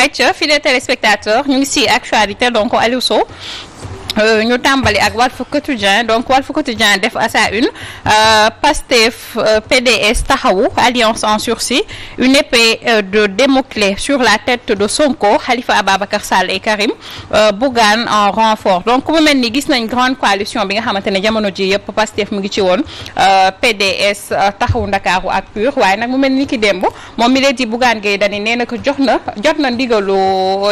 ayca fidèles téléspectateurs ñu ngi si actualité donc Aliou Sow ñu tàmbali ak Walf Quotidien donc Walf Quotidien def à sa une Pastef PDS Taxawu alliance en sursis une épée de Damoclès sur la tête de Sonko Khalifa Ababacar Sall et Karim Bougane en renfort donc mu mel ni gis nañ grande coalition bi nga xamante ne jamono ji yëpp Pastef mu ngi ci woon PDS Taxawu Ndakaaru ak PUR waaye nag mu mel ni ki démb moom mi leen di Bougane Gueye Dany nee na ko jot na ndigalu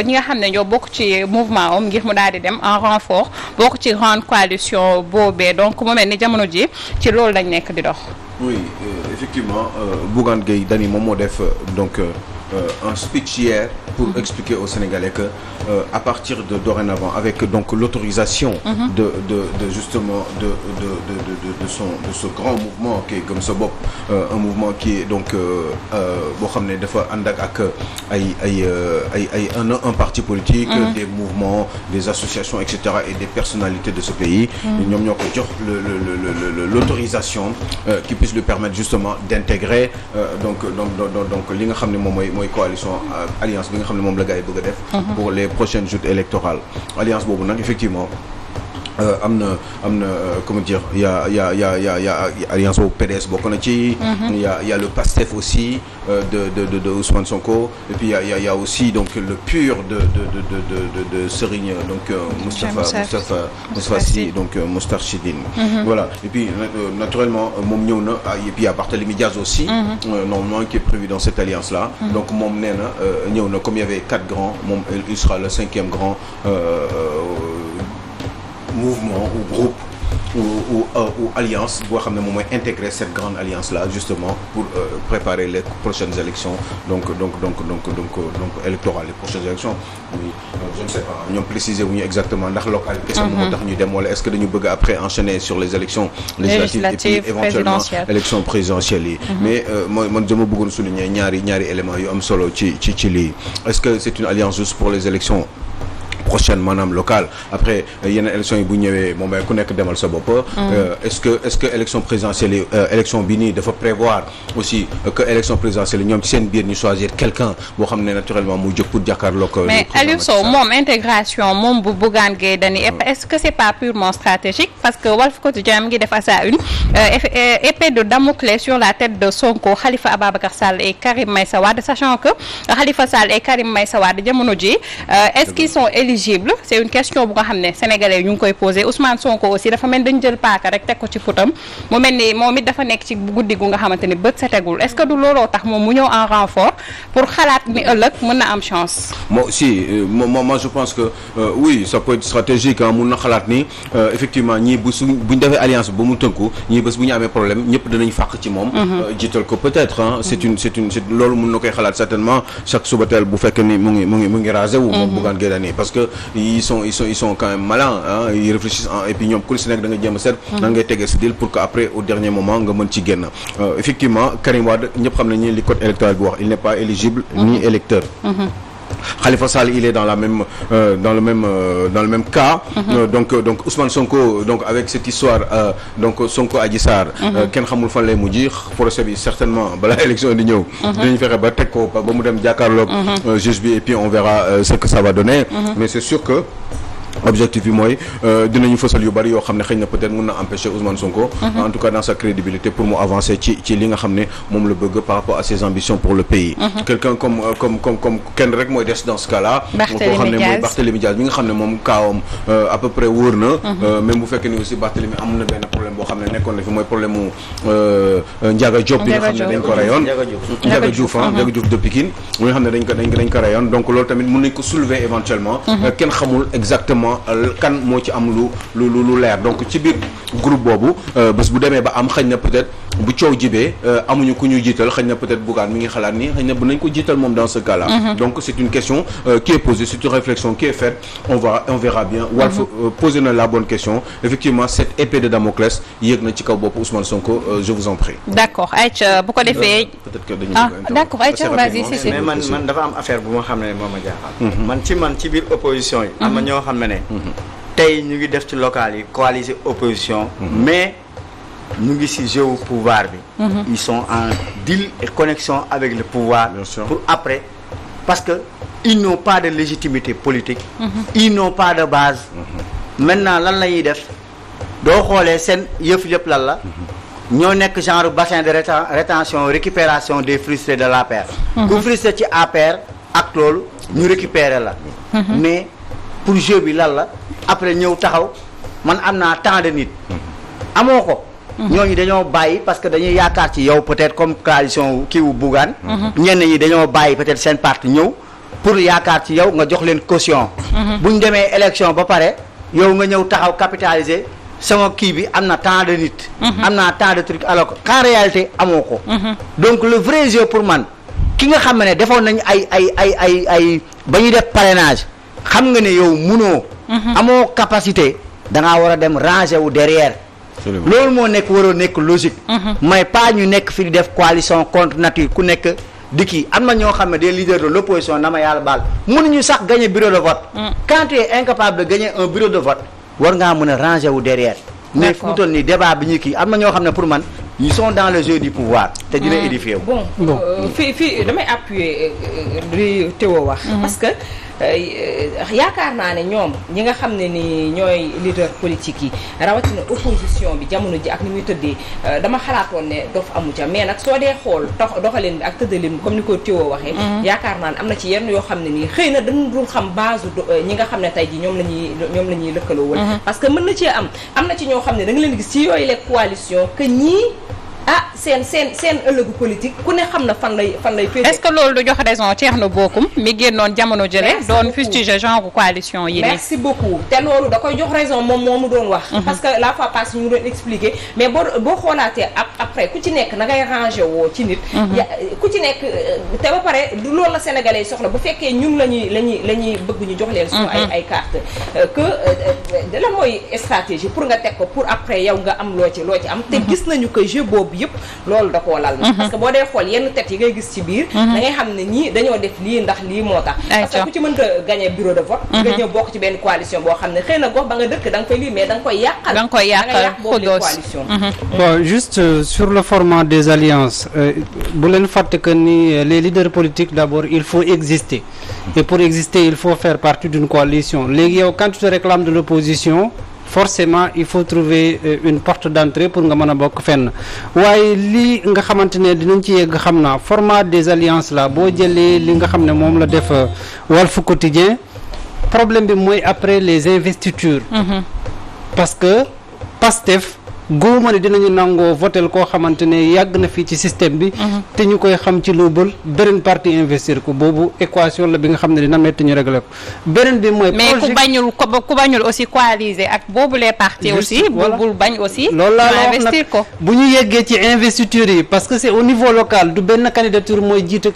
ñi nga xam ne ñoo bokk ci mouvement am ngir mu daal di dem en renfort bokk ci grande coalition boobee donc mu mel ni jamono ji ci loolu lañ nekk di dox. oui effectivement Bougane Gueye Dany moom moo def donc un speech hier pour expliquer aux Sénégalais que à partir de dorénavant avec donc l'autorisation de justement de ce grand mouvement qui est Gëm Sa Bopp un mouvement qui est donc boo xam ne dafa ànd ak un parti politique des mouvements des associations etc et des personnalités de ce pays ñoom ñoo ko jox l'autorisation qui puisse lui permettre justement d'intégrer donc li nga xam ne moom mooy coalition alliance bi nga xam ne moom la gars yi bëgg a def pour les prochaines joutes électorales alliance boobu nag effectivement am na comment dire y a alliance boobu PDS bokk na ci y a le PASTEF aussi de Ousmane Sonko et puis y a aussi donc le PUR de Serigne donc Moustapha Sy donc Moustarchidine voilà et puis naturellement moom ñëw na et puis y a Barthélémy Diaz aussi normalement qui est prévu dans cette alliance là donc moom nee na ñëw na comme il y avait 4 grands moom il sera le 5e grand mouvement ou groupe ou alliance boo xam ne moom mooy intégrer cette grande alliance là justement pour préparer les prochaines élections donc électorales les prochaines élections oui je ne sais pas ñoom préciser wu ñu exactement ndax local kese moo tax ñu dem wala est-ce que dañu bëgg après enchaîner sur les élections législatives et puis éventuellement élections présidentielles yi mais man dama bëggoon souligner ñaari éléments yu am solo ci lii est-ce que c'est une alliance juste pour les élections prochaine maanaam locale après yeneen élection yi bu ñëwee moom ku nekk demal sa bopp est-ce que élection présidentielle yi élection bi nii dafa prévoir aussi que élection présidentielle yi ñoom ci seen biir ñu choisir quelqu'un boo xam ne naturellement mu jóg pour jàkkaarloo ko mais Aliou Sow moom intégration moom bu Bougane Gueye Dany est-ce que c'est pas purement stratégique parce que Walf Quotidien mi ngi def à sa une épée de Damoclès sur la tête de Sonko Khalifa Ababacar Sall et Karim Meïssa Wade sachant que Khalifa Sall et Karim Meïssa Wade jamono ji est-ce qu'ils sont éligibles c'est une question bu nga xam ne sénégalais ñu ngi koy posé Ousmane Sonko aussi dafa mel dañu jël paaka rek teg ko ci futam mu mel ni moom it dafa nekk ci guddi gu nga xamante ni bët setegul est-ce que du looloo tax moom mu ñëw en renfort pour xalaat ni ëllëg mën na am chance. moi je pense que oui ça peut être stratégique mun na xalaat ni effectivement ñii buñ defee alliance ba mu tënku ñii bés bu ñu amee problème ñëpp dinañ fàq ci moom. jiital ko peut-être c'est loolu mun na koy xalaat certainement chaque subatel bu fekkee ni mu ngi rasé wu. moom Bougane Gueye Dany parce que ils sont quand même malins ils réfléchissent et puis ñoom ku si nekk da nga jéem a seet nan ngay tegee si deal pour que après au dernier moment nga mën ci génn effectivement Karim Wade ñëpp xam nañu li code électoral bi wax il n'est pas éligible ni électeur Khalifa Sall il est dans le même cas donc Ousmane Sonko donc avec cette histoire donc Sonko Adji Sarr kenn xamul fan lay mujj procès bi certainement balaa élection di ñëw dinañ fexe ba teg ko ba mu dem jàkkaarloog juge bi et puis on verra ce que ça va donner mais c'est sûr que objectif bi mooy dinañu fësal yu bari yoo xam ne xëy na peut-être mën na empêcher Ousmane Sonko en tout cas dans sa crédibilité pour mu avancer ci li nga xam ne moom la bëgg par rapport à ses ambitions pour le pays quelqu'un comme kenn rek mooy des dans ce cas-là koo xam ne mooy Barthélémy Diaz bi nga xam ne moom kaawam à peu près wóor na même bu fekkee ni aussi Barthélémy am na benn problème boo xam ne nekkoon na fi mooy problème mu Ndiaga Diop bi nga xam ne dañ ko rayoon Ndiaga Diouf de Pikine bi nga xam ne dañ ko rayoon donc loolu tamit mën nañ ko soulever éventuellement kenn xamul exactement kan moo ci am lu leer donc ci biir groupe boobu bés bu demee ba am xëy na peut-être bu coow jibee amuñu ku ñu jiital xëy na peut-être Bougane mi ngi xalaat ni xëy na bu nañ ko jiital moom dans ce cas-là donc c'est une question qui est posée c'est une réflexion qui est faite on verra bien Walf poser na la bonne question effectivement cette épée de Damoclès yéeg na ci kaw bopp Ousmane Sonko je vous en prie d'accord Aïcha bu ko defee peut-être que dañu d'accord Aïcha vas-y si mais man dafa am affaire bu ma xam ne moo ma jaaxal man ci biir opposition yi am na ñoo xam ne tey ñu ngi def ci local yi coaliser opposition mais ñu ngi ci jeu pouvoir bi ils sont en deal et connexion avec le pouvoir pour après parce que ils n'ont pas de légitimité politique. Ils n'ont pas de base. Maintenant lan la ñuy def doo xoolee seen yëf yëpp lan la. ñoo nekk genre bassin de rétention récupération des frustrés de l'APR. ku frustré ci APR ak loolu ñu récupérer la. mais pour jeu bi lan la après ñëw taxaw man am naa tant de nit. amoo ko. ñooñu dañoo bàyyi parce que dañuy yaakaar ci yow peut-être comme coalition kii wu Bougane. ñenn ñi dañoo bàyyi peut-être seen parti ñëw pour yaakaar ci yow nga jox leen caution. bu ñu demee élection ba pare yow nga ñëw taxaw capitaliser sama kii bi am na tant de nit. am naa tant de trucs alors que en réalité amoo ko. donc le vrai jeu pour man ki nga xam ne defoon nañu ay ba ñuy def parrainage xam nga ne yow munoo. amoo capacité da ngaa war a dem ranger wu derrière. loolu moo nekk waroo nekk logique. mais pas ñu nekk fi di def coalition contre nature ku nekk di kii am na ñoo xam ne des leaders de l'opposition na ma yàlla baal mënuñu sax gagner bureau de vote. quand tu es incapable de gagner un bureau de vote war ngaa mën a ranger wu derrière. mais fu mu toll nii débat bi ñuy kii am na ñoo xam ne pour man ils sont dans le jeu du pouvoir. te dina édifier wu. bon fii damay appuyer li Théo wax. parce que yaakaar naa ne ñoom ñi nga xam ne ni ñooy leader politique yi rawatina opposition bi jamono ji ak ni muy tëddee dama xalaatoon ne dof amu ca mais nag soo dee xool doxalin bi ak tëddalin comme ni ko Théo waxee. yaakaar naa ne am na ci yenn yoo xam ne nii xëy na dañu dul xam base ñi nga xam ne tey ji ñoom la ñuy lëkkaloo wala. parce que mën na cee am na ci ñoo xam ne da nga leen gis ci yooyu les coalition que ñii. seen ëllëgu politique ku ne xam na fan lay féete. est-ce que loolu du jox raison Thierno Bocoum mi génnoon jamono jële doon fustiger genre coalition yi. merci beaucoup te loolu da koy jox raison moom mu doon wax. parce que la fois passée ñu doon expliquer mais boo xoolaatee après ku ci nekk na ngay ranger woo ci nit. ku ci nekk te ba pare du loolu la sénégalais yi soxla bu fekkee ñun la ñuy bëgg ñu jox leen. suñu ay carte que lan mooy stratégie pour nga teg ko pour après yow nga am loo ci am. te gis nañu que jeu boobu yëpp loolu da koo lal na parce que boo dee xool yenn tête yi ngay gis ci biir da ngay xam ne ñii dañoo def lii ndax lii moo tax parce que ku ci mënta gagner bureau de vote nga ñëw bokk ci benn coalition boo xam ne xëy na gox ba nga dëkk da nga fay lii mais da nga koy yàq boobu coalition. Bon juste sur le format des alliances bu leen fàtte que ni les leaders politiques d'abord il faut exister et pour exister il faut faire partie d'une coalition léegi yow quand tu te réclames de l'opposition forcément il faut trouver une porte d'entrée pour nga mën a bokk fenn waaye lii nga xamante ne dinañ ci yegg xam naa format des alliances là boo jëlee li nga xam ne moom la def Walf Quotidien problème bi mooy après les investitures parce que Pastef góoma ne dinañu nangoo votel koo xamante ne yàgg na fii ci système bi te ñu koy xam ci luubal beneen parti investir ko boobu équation la bi nga xam ne dina metti ñu régler ko beneen bi mooy mais ku bañul aussi coaliser ak boobu les partis aussi bul bañ aussi loolu laa la wax investir ko bu ñu yeggee ci investiture yi parce que c'est au niveau local du benn candidature mooy jiite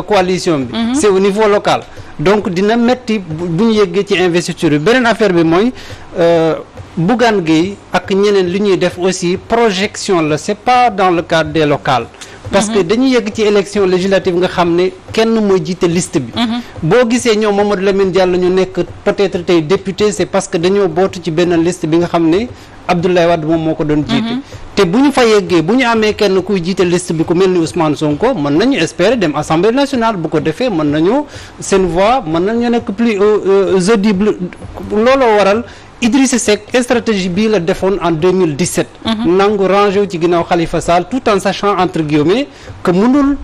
coalition bi c'est au niveau local donc dina metti bu ñu yeggee ci investiture yi beneen affaire bi mooy Bougane Gueye ak ñeneen li ñuy def aussi projection la c'est pas dans le cadre des locales parce que dañuy yegg ci élection législative nga xam ne kenn mooy jiite liste bi boo gisee ñoom Mamadou Lamine Diallo ñu nekk peut-être tey député c'est parce que dañoo bootu ci benn liste bi nga xam ne Abdoulaye Wade moom moo ko doon jiite te bu ñu fa yeggee bu ñu amee kenn kuy jiite liste bi ku mel ni Ousmane Sonko mën nañu espérer dem Assemblée nationale bu ko defee mën nañu seen voix mën nañu nekk plus audible looloo waral Idrissa Seck stratégie bii la defoon en 2017 nangu rangé wu ci ginnaaw Khalifa Sall tout en sachant entre guillemets que mënul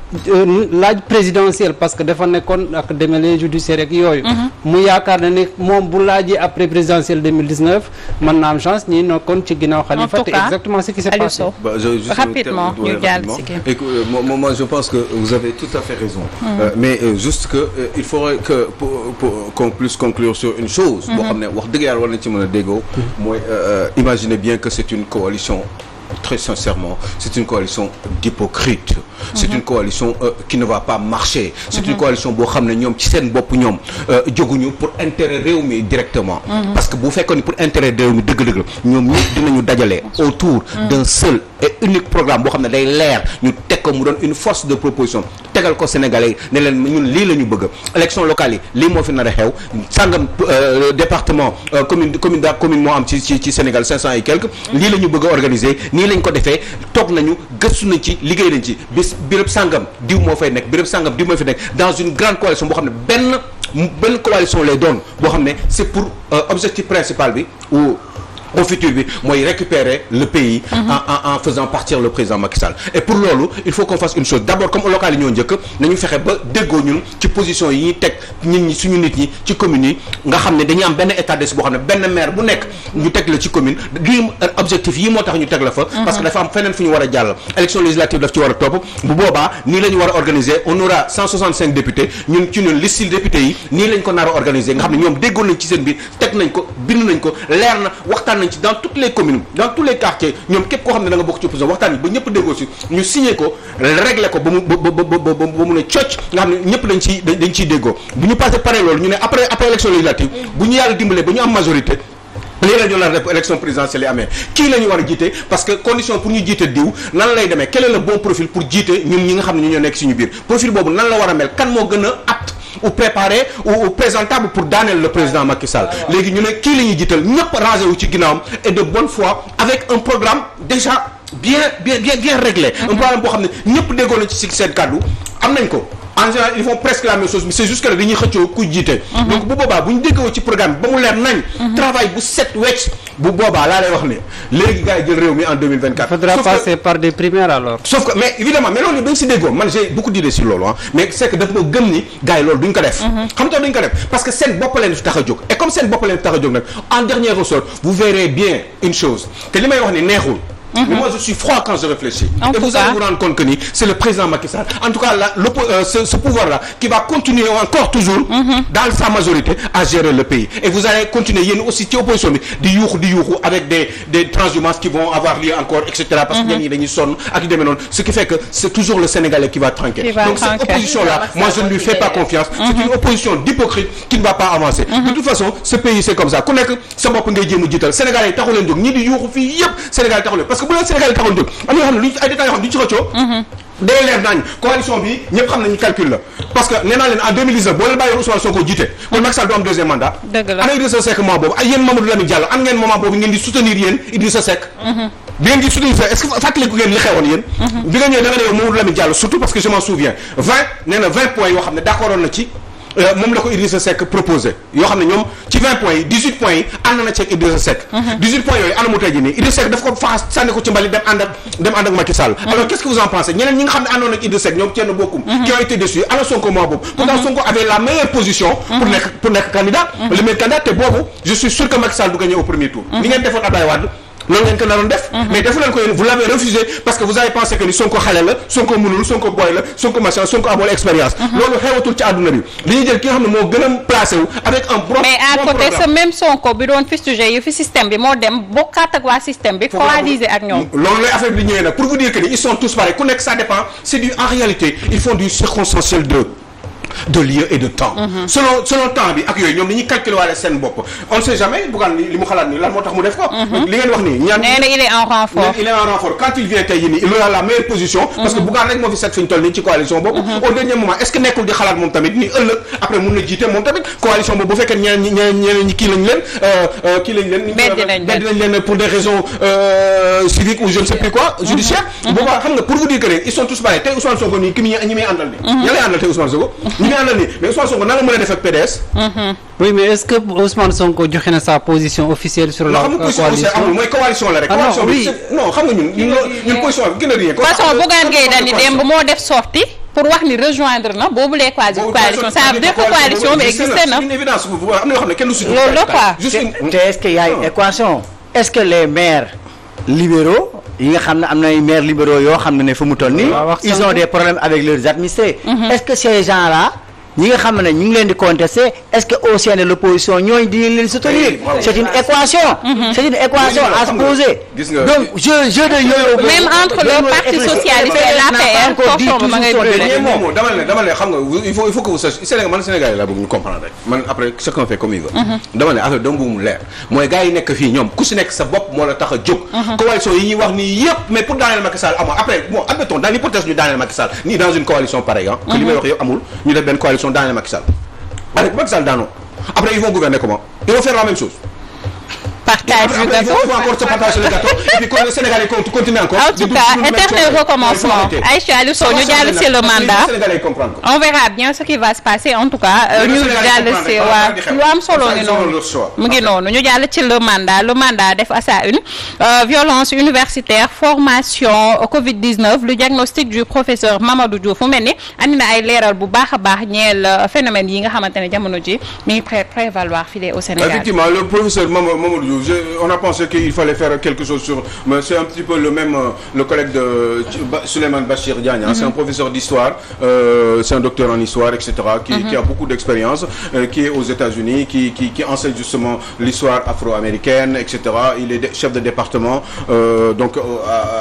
laaj présidentielle parce que dafa nekkoon ak démêlé judiciaire ak yooyu mu yaakaar ne ne moom bu laajee après présidentielle 2019 mën na am chance ñi nekkoon ci ginnaaw Khalifa te exactement ce qui s'est passé rapidement ñu jàll si kii moi je pense que vous avez tout à fait raison mais juste que il faudrait que qu'on puisse conclure sur une chose boo xam ne wax dëgg yàlla war nañ ci mën a déggoo mooy imaginez bien que c'est une coalition très sincèrement c'est une coalition d'hypocrites c'est une coalition qui ne va pas marcher c'est une coalition boo xam ne ñoom ci seen bopp ñoom jóguñu pour intérêt réew mi directement parce que bu fekkoon ni pour intérêt réew mi dëgg-dëgg ñoom ñëpp dinañu dajale autour d'un seul et unique programme boo xam ne day leer ñu teg ko mu doon une force de proposition tegal ko Sénégalais ne leen ñun lii la ñu bëgg élection locale yi lii moo fi nar a xew sàngam département commune moo am ci Sénégal 500 et quelques lii la ñu bëgg a organiser nii lañ ko defee toog nañu gëstu nañ ci liggéey nañ ci béréb sàngam diw moo fay nekk béréb sàngam diw moo fay nekk dans une grande coalition boo xam ne benn coalition lay doon boo xam ne c'est pour objectif principal bi ou au futur bi mooy récupérer le pays en faisant partir le président Macky Sall et pour loolu il faut qu'on fasse une chose d'abord comme local yi ñoo njëkk nañu fexe ba déggoo ñun ci position yi ñuy teg nit ñi suñu nit ñi ci communes yi nga xam ne dañuy am benn état d'esprit boo xam ne benn maire bu nekk ñu teg la ci commune lii objectif yi moo tax ñu teg la fa parce que dafa am feneen fu ñu war a jàll élection législative daf ci war a topp bu boobaa nii la ñu war a organiser on aura 165 députés ñun ci ñun liste députés yi nii lañ ko nar a organiser nga xam ne ñoom déggoon nañ ci seen biir teg nañ ko bind nañ ko leer na waxtaan dans toutes les communes dans tous les quartiers ñoom képp koo xam ne da nga bokk ci opposition waxtaan yi ba ñëpp déggoo si ñu signé ko régler ko ba mu ne cocc nga xam ne ñëpp dañ ciy déggoo bu ñu passé pare loolu ñu ne après élection législative bu ñu yàlla dimbalee ba ñu am majorité lii la ñu la def élection présidentielle yi amee kii la ñu war a jiite parce que condition pour ñu jiite diw nan lay demee quel est le bon profil pour jiite ñun ñi nga xam ne ñu ñoo nekk suñu biir profil boobu nan la war a mel kan moo gën a apte ou préparé ou présentable pour daaneel le président Macky Sall léegi ñu ne kii la ñuy jiital ñëpp rangé wu ci ginnaawam et de bonne foi avec un programme déjà bien réglé un programme boo xam ne ñëpp déggoo nañ ci seen kàddu am nañ ko en général ils font presque la même chose mais c'est juste que dañuy xëccoo kuy jiite donc bu boobaa bu ñu déggoo ci programme bi ba mu leer nañ travail bu set wecc bu boobaa laa lay wax ne léegi gars yi jël réew mi en 2024 faudra passer par des primaires alors sauf que mais évidemment mais loolu dañ si déggoo man j'ai beaucoup d'idées sur loolu mais c'est que dafa ma gëm ni gars yi loolu duñ ko def xam nga duñ ko def parce que seen bopp leen fi tax a jóg et comme seen bopp leen fi tax a jóg nag en dernier ressort vous verrez bien une chose te li may wax ni neexul mais moi je suis froid quand je réfléchis et vous allez vous rendre compte que ni c'est le président Macky Sall en tout cas ce pouvoir là qui va continuer encore toujours dans sa majorité à gérer le pays et vous allez continuer yéen aussi ci opposition bi di yuuxu avec des transhumances qui vont avoir lieu encore etc parce que ñenn ñi dañuy sonn ak yu demee noonu ce qui fait que c'est toujours le Sénégalais qui va trinquer donc cette opposition là moi je ne lui fais pas confiance c'est une opposition d'hypocrite qui ne va pas avancer de toute façon ce pays c'est comme ça ku nekk sa bopp ngay jéem a jiital Sénégalais yi taxu leen jóg ñi di yuuxu fii yëpp Sénégal taxu leen parce que bu leen Sénégal taxoon jóg am na yoo xam ne lu ay détails yoo xam ne du ci xëccoo day leer nañ coalition bi ñëpp xam nañu calcul la parce que nee naa leen en 2019 boo leen bàyyi Ousmane Sonko jiite kon Macky Sall du am deuxième mandat ana Idrissa Seck moment boobu ay yéen Mamadou Lamine Diallo an ngeen moment boobu ngeen di soutenir yéen Idrissa Seck bi ngeen di soutenir est-ce que fàttaliku ngeen li xewoon yéen bi nga ñëwee da nga ne yow Mamadou Lamine Diallo surtout parce que je m'en souviens 20 points yoo xam ne d'accordoon na ci moom la ko Idrissa Seck proposé yoo xam ne ñoom ci 20 points yi 18 points yi ànd na ci ak Idrissa Seck 18 points yooyu ana mu tey jii nii Idrissa Seck daf ko faxas sànni ko ci mbali dem ànd ak Macky Sall alors qu'est-ce que vous en pensez ñeneen ñi nga xam ne àndoon ak Idrissa Seck ñoom kenn bokkum qui ont été déçus ana Sonko moo boobu pourtant Sonko avait la meilleure position pour nekk candidat le meilleur candidat te boobu je suis sûr que Macky Sall du gagner au premier tour ni ngeen defoon Abdoulaye Wade loolu ngeen ko naroon def mais defu leen ko yéen vous l'avez refusé parce que vous avez pensé que ni Sonko xale la Sonko mënul Sonko boy la Sonko machin Sonko amul expérience loolu xewatul ci àdduna bi li ñuy jël ki nga xam ne moo gën a placé wu avec un bon mais à côté ce même Sonko bi doon fustigé yu fi système bi moo dem bokkaat ak waa système bi coaliser ak ñoom loolu lay affaire bi ñëwee nag pour vous dire que ni ils sont tous pareils ku nekk ça dépend c'est du en réalité ils font du circonstanciel de lieu et de temps selon temps bi ak yooyu ñoom dañuy calculer waale seen bopp on ne sait jamais Bougane li mu xalaat nii lan moo tax mu def ko li ngeen wax nii ñaan nee na il est en renfort quand il vient tey jii nii il aura la meilleure position parce que Bougane rek moo fi set fi ñu toll nii ci coalition boobu au dernier moment est-ce que nekkul di xalaat moom tamit ni ëllëg après mun na jiite moom tamit coalition boobu bu fekkee ñeneen ñi kii lañ leen beddi nañ leen pour des raisons civiques ou je ne sais plus quoi judiciaire boobaa xam nga pour vous dire que ils sont tous pareils tey Ousmane Sonko nii ki ñi muy àndal ni ña lay àndal tey Ousmane Sonko ñu ngi àndal nii mais Ousmane Sonko nan la mën a def ak PDS. oui mais est-ce que Ousmane Sonko joxe na sa position officielle sur la coalition amul mooy coalition la rek. coalition bi non xam nga ñun position bi gën a rien. façon Bougane Gueye Dany démb moo def sortie pour wax ni rejoindre na boobu les coalition ça veut dire que coalition bi existé na. une évidence bu am na yoo xam ne kenn du si. loolu la quoi. te est-ce que y a une équation est-ce que les maires libéraux yi nga xam ne am na ay maires libéraux yoo xam ne fu mu toll nii ils ont des problèmes avec leurs administrés est-ce que ces gens-là ñi nga xam ne ñu ngi leen di contester est-ce que au sein de l'opposition ñooñu dinañ leen soutenir c'est une équation c'est une équation à se poser donc jeu de yooyu même entre le parti socialiste et l'APR foofu ma ngay dama ne xam nga il faut que vous sachiez Sénégal man Sénégal laa bëgg ñu comprendre rek man après chacun fait comme il veut dama ne affaire dama bëgg mu leer mooy gars yi nekk fii ñoom ku si nekk sa bopp moo la tax a jóg coalition yi ñuy wax nii yëpp mais pour daaneel Macky Sall amul après bon admettons dans l'hypothèse ñu daaneel Macky Sall nii dans une coalition pareille que li may wax yëpp amul ñu def benn coalition daaneel Macky Sall avec Macky Sall daanoo après ils vont gouverner comment ils vont faire la même chose partage du gâteau. Il faut encore se partager le gâteau et puis que le Sénégalais continue encore. En tout cas, éternel recommencement. Aïcha Aliou Sow ñu jàll ci le mandat. On verra bien ce qui va se passer en tout cas. ñu jàll ci waa lu am solo ngi noonu mu ngi noonu ñu jàll ci le mandat def à sa une violence universitaire formation Covid-19 le diagnostic du professeur Mamadou Diouf mu mel ni andi na ay leeral bu baax a baax ñeel phénomène yi nga xamante ne jamono ji mi ngi prévaloir fii au Sénégal. Effectivement, le professeur Mamadou Diouf, on a pensé qu'il fallait faire quelque chose sur, mais c'est un petit peu le même, le collègue de Souleymane Bachir Diagne, c'est un professeur d'histoire, c'est un docteur en histoire, etc., qui a beaucoup d'expérience, qui est aux États-Unis, qui enseigne justement l'histoire afro-américaine, etc. Il est chef de département donc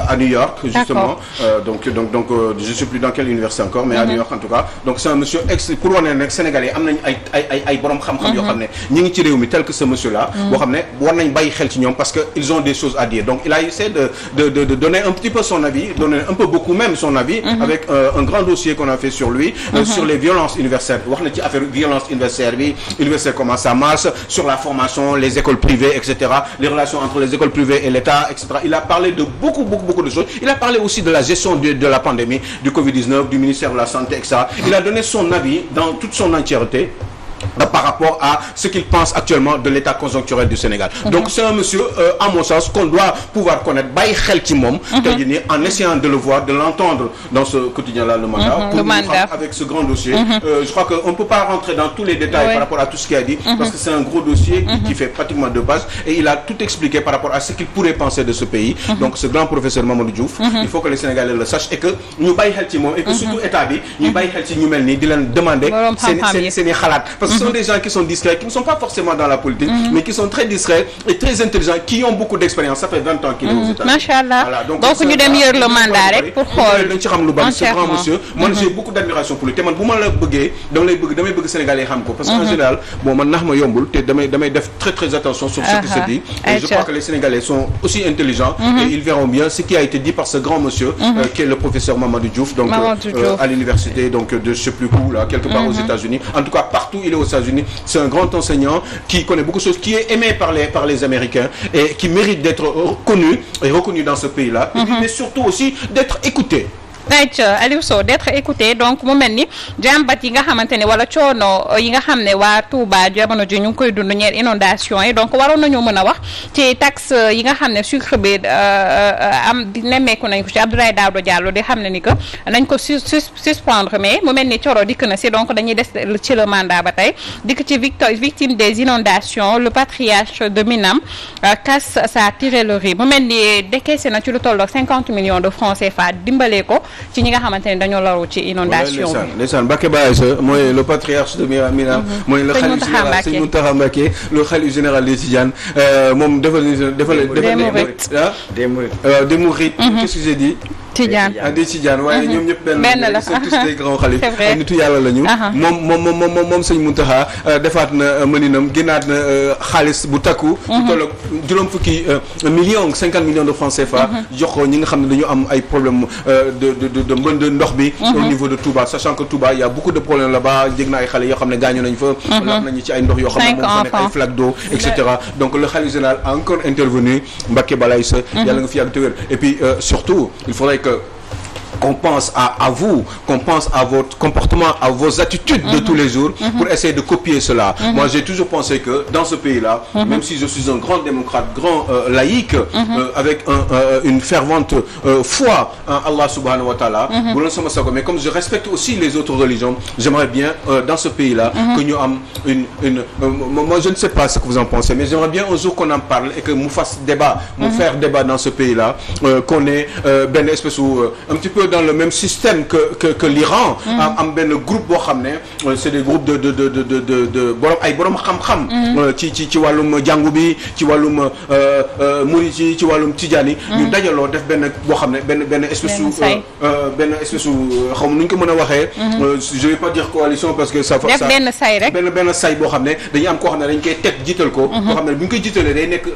à New York, justement. Donc je ne sais plus dans quelle université encore, mais à New York en tout cas. Donc c'est un monsieur pour wane ne sénégalais am nañ ay borom xam-xam yoo xam ne ñi ngi ci réew mi tel que ce monsieur là boo xam ne war nañ bàyyi xel ci ñoom parce que ils ont des choses à dire. Donc il a essayé de donner un petit peu son avis, donner un peu beaucoup même son avis avec un grand dossier qu'on a fait sur lui sur les violences universitaires. Wax na ci affaire violence universitaire bi, universitaire comment ça marche, sur la formation, les écoles privées, etc., les relations entre les écoles privées et l'État, etc. Il a parlé de beaucoup de choses. Il a parlé aussi de la gestion de la pandémie, du Covid-19, du ministère de la Santé, etc. Il a donné son avis dans toute son entièreté par rapport à ce qu'il pense actuellement de l'état conjoncturel du Sénégal. Donc c'est un monsieur à mon sens qu'on doit pouvoir connaître bàyyi xel ci moom tey jii nii en essayant de le voir, de l'entendre dans ce quotidien là le mandat pour nous avec ce grand dossier. Je crois que on peut pas rentrer dans tous les détails par rapport à tout ce qu'il a dit parce que c'est un gros dossier qui fait pratiquement 2 pages et il a tout expliqué par rapport à ce qu'il pourrait penser de ce pays. Donc ce grand professeur Mamadou Diouf, il faut que les Sénégalais le sachent et que ñu bàyyi xel ci moom et que surtout état bi ñu bàyyi xel ci ñu mel nii di leen demander seen i xalaat parce que ce sont des gens qui sont discrets, qui ne sont pas forcément dans la politique, mais qui sont très discrets et très intelligents, qui ont beaucoup d'expérience. Ça fait 20 ans qu'il est aux États-Unis. Machallah. Voilà, donc ñu dem yër le mandat rek pour xool. dañ ci xam lu bari ce grand monsieur. Moi j'ai beaucoup d'admiration pour lui. Te man bu ma la bëggee damay bëgg Sénégalais yi xam ko parce que en général bon man nax ma yombul te damay def très attention sur ce qui se dit. Et je crois que les Sénégalais sont aussi intelligents et ils verront bien ce qui a été dit par ce grand monsieur qui est le professeur Mamadou Diouf donc à l'université donc de je sais plus où là quelque part aux États-Unis. En tout cas partout il est aux États-Unis. C'est un grand enseignant qui connaît beaucoup de choses, qui est aimé par les Américains et qui mérite d'être reconnu dans ce pays-là, mais surtout aussi d'être écouté. right Aliou Sow d'être écouté donc mu mel ni jàmbat yi nga xamante ne wala coono yi nga xam ne waa Touba jamono ji ñu ngi koy dund ñeel inondation yi donc waroon nañoo mën a wax ci taxe yi nga xam ne sucre bi am di nemmeeku nañ ko ci Abdoulaye Daouda Diallo di xam ne ni que nañ ko suspendre mais mu mel ni coro dikk na si donc dañuy des ci le mandat ba tey dikk ci victime des inondations le patriarche de Minam casse sa tirellerie mu mel ni décaissé na ci lu tolloog 50 millions de francs CFA dimbalee ko ci ñi nga xamante ne dañoo loru ci inondation bi. ndeysaan Mbacké Baye sa mooy le patriarche de Minam mooy le khalife général Serigne Mountakha Mbacké le khalife général des Tidianes moom defal des mourides qu'est-ce que j'ai dit Tidiane des Tidiane waaye ñoom ñëpp benn la sont tous des grands xalif ay nitu yàlla lañu moom sëñ Mountakha defaat na mëninam génnaat na xaalis bu takku bu tolloog juróom fukki millions 50 millions de francs CFA jox ko ñi nga xam ne dañu am ay problème de mbënd ndox bi au niveau de Touba sachant que Touba il y a beaucoup de problèmes là-bas jég na ay xale yoo xam ne gaañu nañ fa lax nañu ci ay ndox yoo xam ne moom fa nekk ay flaque d'eau et cetera donc le khalife général a encore intervenu Mbacké Balaye sa yàlla nga fi yàgg te wér et puis surtout il faudrait qu'on pense à vous, qu'on pense à votre comportement, à vos attitudes de tous les jours pour essayer de copier cela. Moi, j'ai toujours pensé que dans ce pays-là, même si je suis un grand démocrate, grand laïque, avec une fervente foi en Allah subhanahu wa ta'ala, mais comme je respecte aussi les autres religions, j'aimerais bien, dans ce pays-là, que nous ayons moi, je ne sais pas ce que vous en pensez, mais j'aimerais bien un jour qu'on en parle et que nous fassions débat, nous faire débat dans ce pays-là, qu'on ait ben espèce un petit peu dans le même système que l'Iran am benn groupe boo xam ne c'est des groupes de borom ay borom xam-xam ci wàllum jàngu bi ci wàllum murid ci wàllum tijaan yi ñu dajaloo def benn boo xam ne benn espèce xaw ma nu ñu ko mën a waxee je vais pas dire coalition parce que ça def benn say rek benn say boo xam ne dañuy am koo xam ne dañ koy teg jiital ko boo xam ne bu ñu koy jiitalee day nekk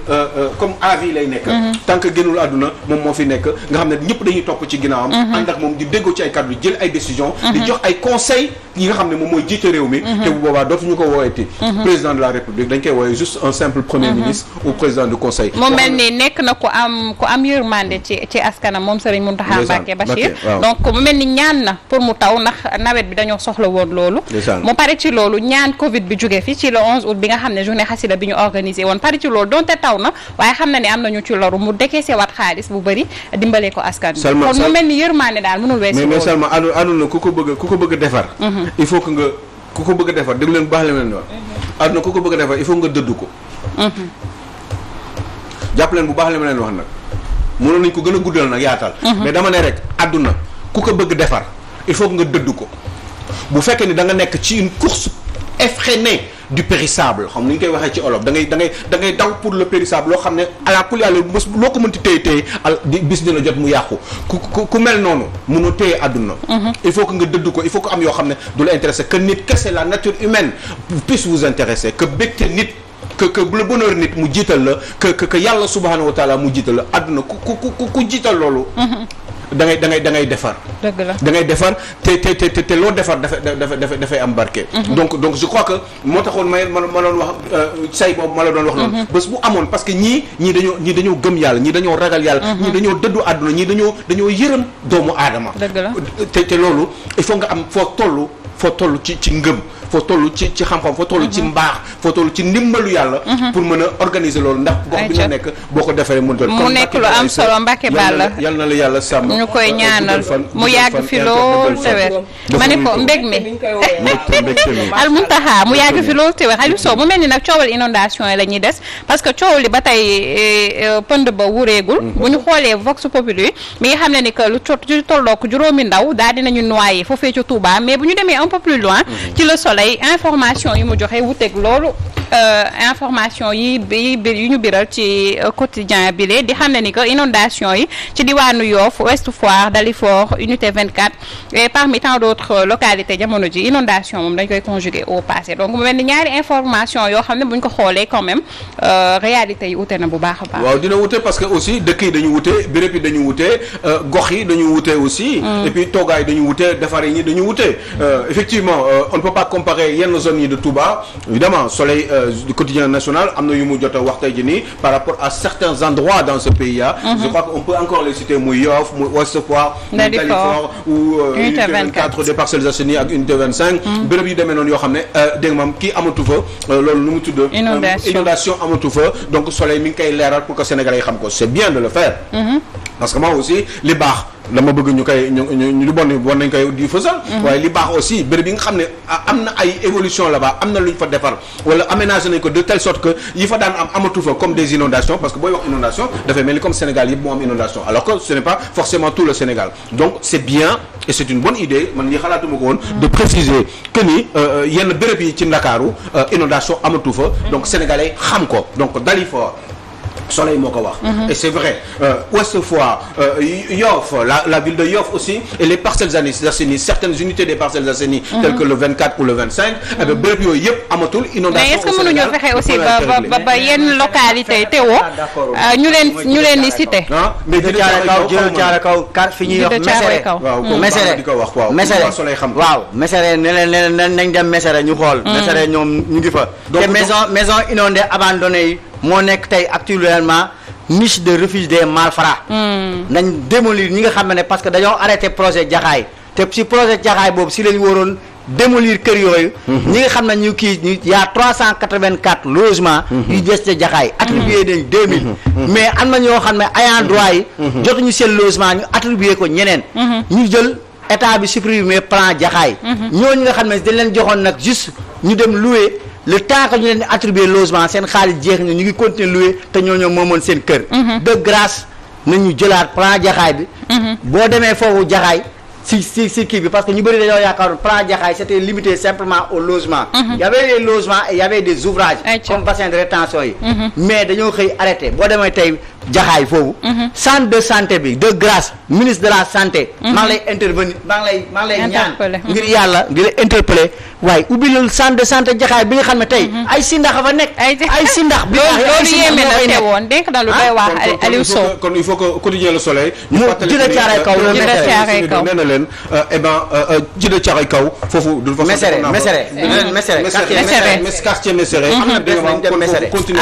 comme avis lay nekk tant que génnul àdduna moom moo fi nekk nga xam ne ñëpp dañuy topp ci ginnaawam ànd ak moom di déggoo ci ay kàddu di jël ay décisions. di jox ay conseils yi nga xam ne moom mooy jiite réew mi. te bu boobaa dootuñu ko wooyati. président de la république dañ koy wooyee juste un simple premier ministre ou président du conseil. mu mel ni nekk na ku am yërmande ci askanam moom Serigne Mountakha Mbacké Bachir. donc mu mel ni ñaan na pour mu taw ndax nawet bi dañoo soxla woon loolu. mu pare ci loolu ñaan Covid bi jóge fi ci le 11 août bi nga xam ne journée xasida bi ñu organisé woon pare ci loolu donte taw na waaye xam na ne am nañu ci loru mu dekeese waat xaalis bu bëri dimbalee ko askan bi. kon mu mel ni yërmande daal mënul weesu loolu. mais seulement àdduna ku ko bëgg a defar. il faut que nga ku ko bëgg a defar déglu leen bu baax la leen wax. àdduna ku ko bëgg a defar il faut nga dëdd ko. jàpp leen bu baax la ma leen wax nag mënoon nañ ko gën a guddal nag yaatal. mais dama ne rek àdduna ku ko bëgg defar il faut que nga dëdd ko bu fekkee ni da nga nekk ci une course effrénée du périssable xam ni ñu koy waxee ci olof da ngay daw pour le périssable loo xam ne ala kulli yàlla bés loo ko mënti téye bis dina jot mu yàqu ku mel noonu mënoo téye àdduna. il faut que nga dëdd ko il faut que am yoo xam ne du la intéressé que nit kese la nature humaine puisse vous intéresser que bégte nit que le bonheur nit mu jiital la que yàlla subhanahu wa taala mu jiital la àdduna ku jiital loolu. da ngay defar. dëgg la da ngay defar te loo defar dafay am barke. donc je crois que moo taxoon ma doon wax say boobu ma la doon wax noonu. bés bu amoon parce que ñii dañoo gëm yàlla ñii dañoo ragal yàlla. ñii dañoo dëddu àdduna ñii dañoo yërëm doomu aadama. dëgg la te loolu il faut nga am foo toll ci ngëm. foo toll ci xam-xam foo toll ci mbaax foo toll ci ndimbalu yàlla. pour mën a organiser loolu ndax gox bi nga nekk boo ko defee mu nekk lu am solo Mbacké Balla yal na la yàlla sàmm ñu koy ñaanal mu yàgg fi lool te wér ma ne ko mbég mi al Mountakha mu yàgg fi lool te wér Aliou Sow mu mel ni nag coowal inondation yi la ñuy des parce que coow li ba tey pënd ba wureegul bu ñu xoolee Vox Populi mi nga xam ne ni que lu tollook juróomi ndaw daal dinañu noyé foofee ca Touba mais bu ñu demee un peu plus loin ci le Soleil information yi mu joxe wuteeg loolu information yi ñu biral ci quotidien bi lee di xam ne ni que inondation yi ci diwaanu Yoff Ouest Foire Dalifort unité 24 et parmi tant d'autres localités jamono ji inondation moom dañ koy conjuguer au passé donc mu mel ni ñaari information yoo xam ne buñ ko xoolee quand même réalité yi wute na bu baax a baax. waaw dina wute parce que aussi dëkk yi dañu wute béréb yi dañu wute gox yi dañu wute aussi. et puis toogaay dañu wute defar yi dañu wute effectivement on ne peut pas comparer yenn zones yi de Touba évidemment Soleil du quotidien national am na yu mu jot a wax tey jii nii par rapport à certains endroits dans ce pays là. je crois qu'on peut encore les citer muy Yoff muy Ouest Foire muy Dalifort ou unité 24 des Parcelles Assainies ak unité 25 béréb yu demee noonu yoo xam ne dégg nga maam kii amatu fa loolu nu mu tudd inondation amatu fa donc Soleil mi ngi koy leeral pour que Sénégalais yi xam ko c'est bien de le faire parce que moi aussi li baax dama bëgg ñu lu bon war nañ koy di fësal waaye li baax aussi béréb yi nga xam ne am na ay évolution là-bas am na lu ñu fa defar wala aménagé nañ ko de telle sorte que yi fa daan am amatu fa comme des inondations parce que booy wax inondation dafay mel ni comme Sénégal yëpp moo am inondation alors que ce n'est pas forcément tout le Sénégal donc c'est bien et c'est une bonne idée man ñi xalaatuma ko woon de préciser que ni yenn béréb yi ci Ndakaaru inondation amatu fa donc sénégalais xam ko donc Dalifort Soleil moo ko wax et c'est vrai Ouest Foire Yoff la ville de Yoff aussi et les Parcelles Assainies certaines unités des Parcelles Assainies telles que le 24 ou le 25 et bien béréb yooyu yëpp amatul inondation mais est-ce que mënuñu fexe aussi ba yenn localité teewoo ñu leen di cité mais jël caare kaw kar fi ñuy wax Mesere di ko wax waaw Soleil xam waaw Mesere ne leen nañ dem Mesere ñu xool Mesere ñoom ñu ngi fa te maison inondée abandonnée yi moo nekk tey actuellement niche de refuge des malfrats. nañ démolir ñi nga xam ne parce que dañoo arrêté projet Jaxaay te si projet Jaxaay boobu si lañu waroon démolir kër yooyu. ñi nga xam ne ñu y a 384 logements. yu des ca Jaxaay attribué nañ 2000. mais am na ñoo xam ne ayant droit yi. jotuñu seen logement ñu attribué ko ñeneen. ñu jël état bi supprimer plan Jaxaay. ñooñu nga xam ne dañ leen joxoon nag juste ñu dem louer. le temps que ñu leen di attribuer logement seen xaalis jeex ñu ngi continuer louer te ñoo moomoon seen kër. de grâce nañu jëlaat plan Jaxaay bi. boo demee foofu Jaxaay si kii bi parce que ñu bëri dañoo yaakaaroon plan Jaxaay c'était limité simplement au logement. y avait des logements et y avait des ouvrages. comme bassin de rétention yi. mais dañoo xëy arrêté boo demee tey jaxaay foofu centre de santé bi de grâce ministre de la santé maa ngi lay intervenir maa ngi lay ñaan ngir yàlla ngir la interpeller waaye ubbilul centre de santé jaxaay bi nga xam ne tey ay sindax a fa nekk ay sindax bi loolu yéeme na te woon dénk na lu doy wax Aliou Sow kon il faut que quotidien Le Soleil mu jëlee caaray kaw loolu nee na leen jëlee caaray kaw foofu du quartier Mesere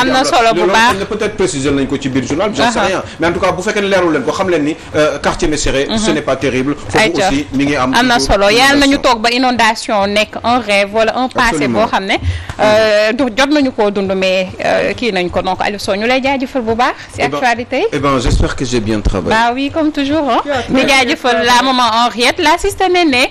am na solo bu baax peut-être préciser nañ ko ci biir journal j'en sais rien mais en tout cas bu fekkee ne leerul leen ko xam leen ni quartier Mesere ce n'est pas terrible foofu aussi mi ngi am na solo yàlla nañu toog ba inondation nekk un rêve wala un passé boo xam ne jot nañu koo dund mais kii nañ ko donc Aliou Sow ñu lay jaajëfal bu baax si actualité yi. Eh ben j'espère que j'ai bien travaillé. Bah oui comme toujours ñu jaajëfal la maman Henriette la sista Néné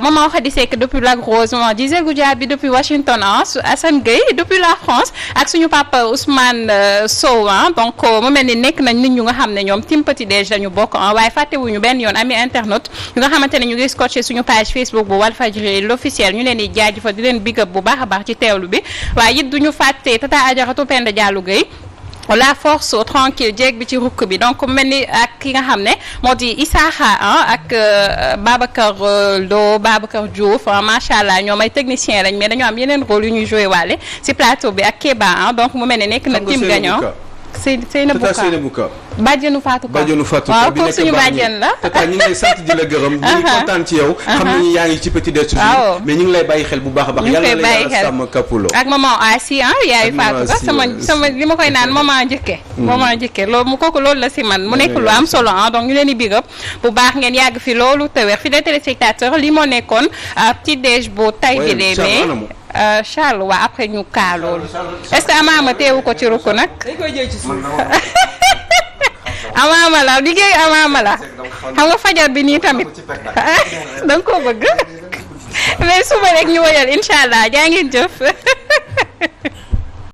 maman Khady Seck depuis Lac Rose maman Gisèle Goudiaby depuis Washington Assane Gueye depuis la France ak suñu papa Ousmane Sow donc mu mel ni nekk nañ nit ñu nga xam ne ñoom Team Petit Déj lañu bokk waaye fàttewuñu benn yoon ami internet ñu nga xamante ne ñu ngi scotché suñu page Facebook bu Walfadjri l'officiel ñu leen di jaajëfal di leen big up bu baax a baax ci teewlu bi waaye it duñu fàtte tata Adjaratou Penda Diallo Gueye la force tranquille jéeg bi ci rukk bi donc mel ni ak ki nga xam ne moo di Isaaxa ak Babacar Lo Babacar Diouf macha allah ñoom ay technicien lañ mais dañoo am yeneen rôle yu ñuy joué waale si plateau bi ak Kéba donc mu mel ne nekk na team gagnant Seynabou Ka bàjjenu Fatou Ka waaw comme suñu bàjjen la tata ñu ngi lay sant di la gërëm ñu ngi kontaan ci yow xam nañu yaa ngi ci Petit Déj toujours mais ñu ngi lay bàyyi xel bu baax a baax yàlla la yàlla sàmm Kapulo ak maman Asi yaayu Fatou Ka sama li ma koy naan maman njëkke loolu kooku loolu la si man mu nekk lu am solo donc ñu leen di big up bu baax ngeen yàgg fi loolu te weer fi des téléspectateurs li moo nekkoon Petit Déj bu tay bi lee mais Charles waa après ñu kaa loolu est-ce que amaama teewu ko ci rukk nag amaama la liggéey amaama la xam nga fajar bi nii tamit danga ko bëgg mais suba rek ñu woyal incha allah jaa ngeen jëf